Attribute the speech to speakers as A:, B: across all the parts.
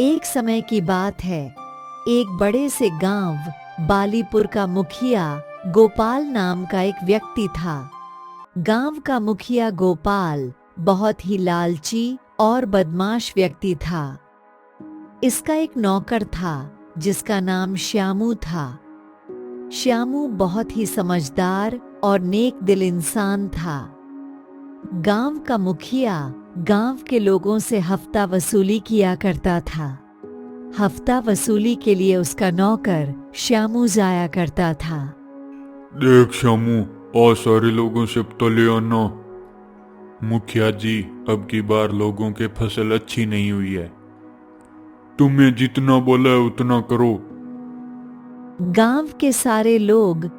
A: एक समय की बात है। एक बड़े से गांव बालीपुर का मुखिया गोपाल नाम का एक व्यक्ति था। गांव का मुखिया गोपाल बहुत ही लालची और बदमाश व्यक्ति था। इसका एक नौकर था जिसका नाम श्यामू था। श्यामू बहुत ही समझदार और नेक दिल इंसान था। गांव का मुखिया गांव के लोगों से हफ्ता वसूली किया करता था। हफ्ता वसूली के लिए उसका नौकर श्यामू जाया करता था।
B: देख श्यामू, और सारे लोगों से तले आना। मुखिया जी, अब की बार लोगों के फसल अच्छी नहीं हुई है। तुम्हें जितना बोला है उतना करो।
A: गांव के सारे लोग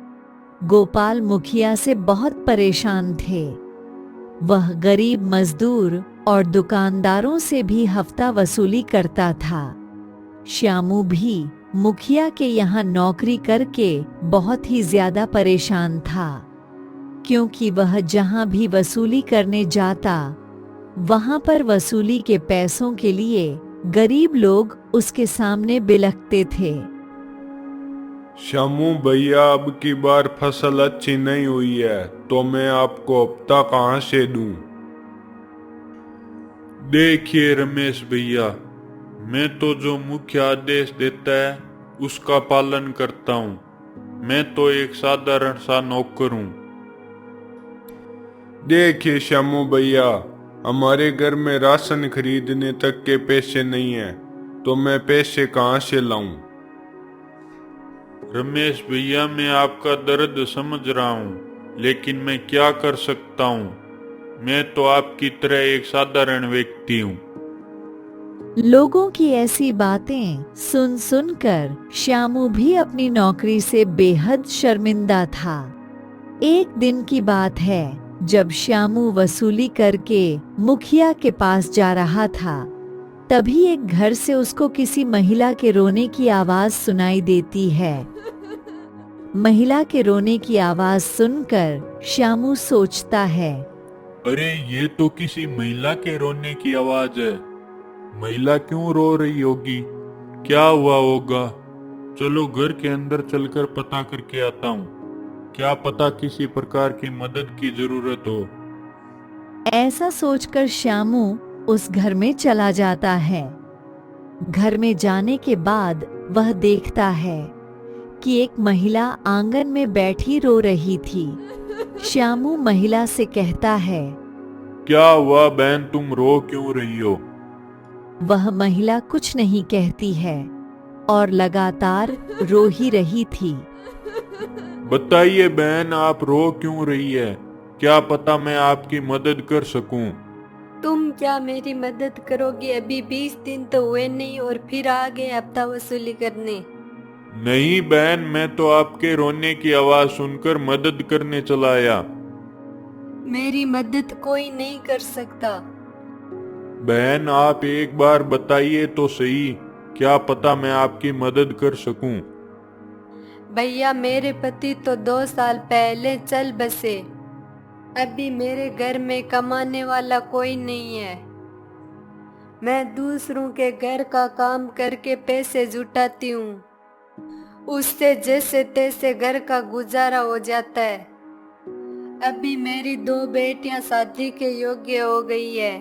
A: गोपाल मुखिया से बहुत परेशान थे। वह गरीब मजदूर और दुकानदारों से भी हफ्ता वसूली करता था। श्यामू भी मुखिया के यहाँ नौकरी करके बहुत ही ज्यादा परेशान था, क्योंकि वह जहाँ भी वसूली करने जाता वहां पर वसूली के पैसों के लिए गरीब लोग उसके सामने बिलखते थे।
C: श्यामू भैया, अब की बार फसल अच्छी नहीं हुई है तो मैं आपको हफ्ता कहाँ से दूं?
B: देखिए रमेश भैया, मैं तो जो मुख्य आदेश देता है उसका पालन करता हूँ। मैं तो एक साधारण सा नौकर हूँ।
C: देखिए श्यामू भैया, हमारे घर में राशन खरीदने तक के पैसे नहीं है तो मैं पैसे कहाँ से लाऊं?
B: रमेश भैया, मैं आपका दर्द समझ रहा हूँ, लेकिन मैं क्या कर सकता हूँ। मैं तो आपकी तरह एक साधारण व्यक्ति हूँ।
A: लोगों की ऐसी बातें सुन सुनकर श्यामू भी अपनी नौकरी से बेहद शर्मिंदा था। एक दिन की बात है, जब श्यामू वसूली करके मुखिया के पास जा रहा था, तभी एक घर से उसको किसी महिला के रोने की आवाज सुनाई देती है। महिला के रोने की आवाज सुनकर श्यामू सोचता है,
B: अरे ये तो किसी महिला के रोने की आवाज है। महिला क्यों रो रही होगी? क्या हुआ होगा? चलो घर के अंदर चलकर पता करके आता हूँ। क्या पता किसी प्रकार की मदद की जरूरत हो।
A: ऐसा सोचकर श्यामू उस घर में चला जाता है। घर में जाने के बाद वह देखता है कि एक महिला आंगन में बैठी रो रही थी। श्यामू महिला से कहता है,
B: क्या हुआ बहन, तुम रो क्यों रही हो?
A: वह महिला कुछ नहीं कहती है और लगातार रो ही रही थी।
B: बताइए बहन, आप रो क्यों रही है? क्या पता मैं आपकी मदद कर सकूं।
D: तुम क्या मेरी मदद करोगे? अभी 20 दिन तो हुए नहीं और फिर आ गए हफ्ता वसूली करने।
B: नहीं बहन, मैं तो आपके रोने की आवाज सुनकर मदद करने चला आया।
D: मेरी मदद कोई नहीं कर सकता।
B: बहन, आप एक बार बताइए तो सही, क्या पता मैं आपकी मदद कर सकूं।
D: भैया, मेरे पति तो 2 साल पहले चल बसे। अभी मेरे घर में कमाने वाला कोई नहीं है। मैं दूसरों के घर का काम करके पैसे जुटाती हूँ। उससे जैसे तैसे घर का गुजारा हो जाता है। अभी मेरी 2 बेटियां शादी के योग्य हो गई है।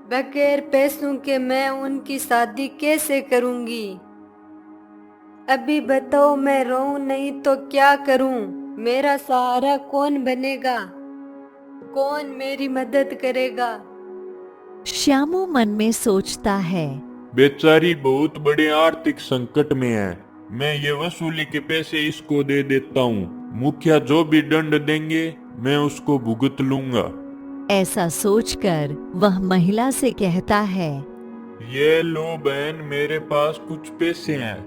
D: बगैर पैसों के मैं उनकी शादी कैसे करूंगी? अभी बताओ, मैं रोऊं नहीं तो क्या करूं? मेरा सहारा कौन बनेगा? कौन मेरी मदद करेगा?
A: श्यामू मन में सोचता है,
B: बेचारी बहुत बड़े आर्थिक संकट में है। मैं ये वसूली के पैसे इसको दे देता हूँ। मुखिया जो भी दंड देंगे मैं उसको भुगत लूंगा।
A: ऐसा सोचकर वह महिला से कहता है,
B: ये लो बहन, मेरे पास कुछ पैसे हैं,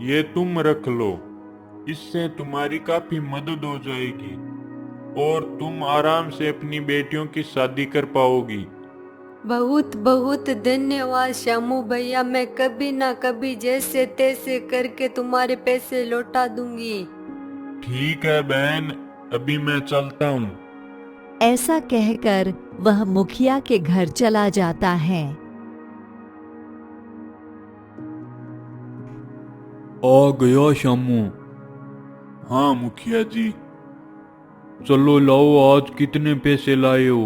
B: ये तुम रख लो। इससे तुम्हारी काफी मदद हो जाएगी और तुम आराम से अपनी बेटियों की शादी कर पाओगी।
D: बहुत बहुत धन्यवाद श्यामू भैया। मैं कभी ना कभी जैसे तैसे करके तुम्हारे पैसे लौटा दूंगी।
B: ठीक है बहन, अभी मैं चलता हूँ।
A: ऐसा कहकर वह मुखिया के घर चला जाता है।
E: आ गया श्यामू।
B: हाँ मुखिया जी।
E: चलो लाओ, आज कितने पैसे लाए हो?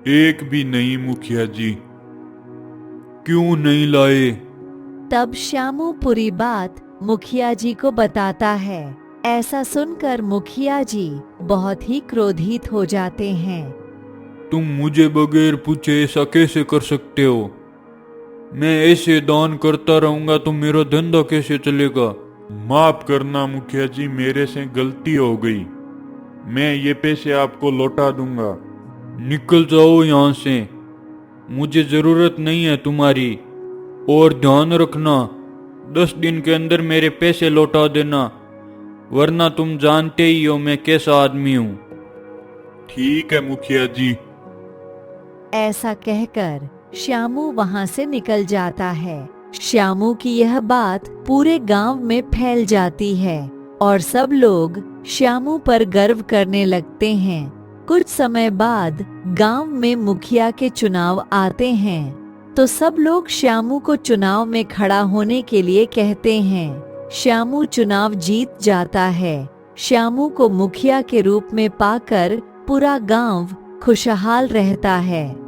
B: एक भी नहीं मुखिया जी।
E: क्यों नहीं लाए?
A: तब श्यामू पूरी बात मुखिया जी को बताता है। ऐसा सुनकर मुखिया जी बहुत ही क्रोधित हो जाते हैं।
E: तुम मुझे बगैर पूछे ऐसा कैसे कर सकते हो? मैं ऐसे दान करता रहूंगा तो मेरा धंधा कैसे चलेगा?
B: माफ करना मुखिया जी, मेरे से गलती हो गई। मैं ये पैसे आपको लौटा दूंगा।
E: निकल जाओ यहाँ से, मुझे जरूरत नहीं है तुम्हारी। और ध्यान रखना, 10 दिन के अंदर मेरे पैसे लौटा देना, वरना तुम जानते ही हो मैं कैसा आदमी हूँ।
B: ठीक है मुखिया जी।
A: ऐसा कहकर श्यामू वहां से निकल जाता है। श्यामू की यह बात पूरे गांव में फैल जाती है और सब लोग श्यामू पर गर्व करने लगते हैं। कुछ समय बाद गांव में मुखिया के चुनाव आते हैं तो सब लोग श्यामू को चुनाव में खड़ा होने के लिए कहते हैं। श्यामू चुनाव जीत जाता है। श्यामू को मुखिया के रूप में पाकर पूरा गांव खुशहाल रहता है।